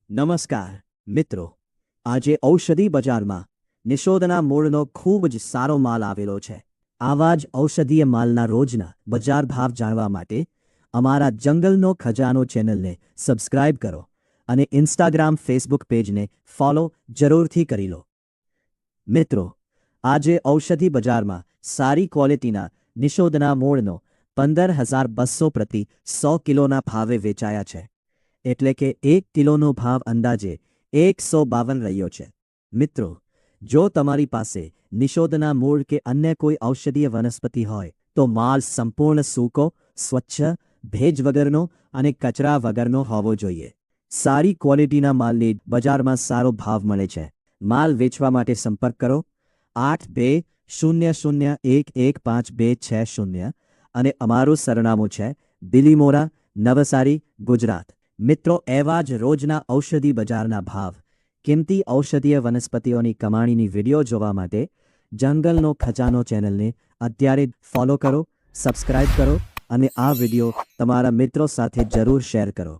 નમસ્કાર મિત્રો, આજે ઔષધિ બજારમાં નિષોદના મૂળનો ખૂબ જ સારો માલ આવેલો છે. આવા જ ઔષધીય માલના રોજના બજાર ભાવ જાણવા માટે અમારા જંગલનો ખજાનો ચેનલને સબસ્ક્રાઇબ કરો અને ઇન્સ્ટાગ્રામ ફેસબુક પેજને ફોલો જરૂરથી કરી લો. મિત્રો, આજે ઔષધિ બજારમાં સારી ક્વોલિટીના નિષોદના મૂળનો 15,200 પ્રતિ 100 કિલોના ભાવે વેચાયા છે. એટલે કે 1 કિલોનો ભાવ અંદાજે 152 રહ્યો છે. મિત્રો, જો તમારી પાસે નિષોદના મૂળ કે અન્ય કોઈ ઔષધીય વનસ્પતિ હોય તો માલ સંપૂર્ણ સૂકો, સ્વચ્છ, ભેજ વગરનો અને કચરા વગરનો હોવો જોઈએ. સારી ક્વોલિટીના માલની બજારમાં સારો ભાવ મળે છે. માલ વેચવા માટે સંપર્ક કરો 8200115260 અને અમારું સરનામું છે બિલીમોરા, નવસારી, ગુજરાત. મિત્રો, એવા જ રોજના ઔષધિ બજારના ભાવ, કિંમતી ઔષધીય વનસ્પતિઓની કમાણીની વિડીયો જોવા માટે જંગલનો ખજાનો ચેનલને અત્યારે ફોલો કરો, સબસ્ક્રાઇબ કરો અને આ વિડીયો તમારા મિત્રો સાથે જરૂર શેર કરો.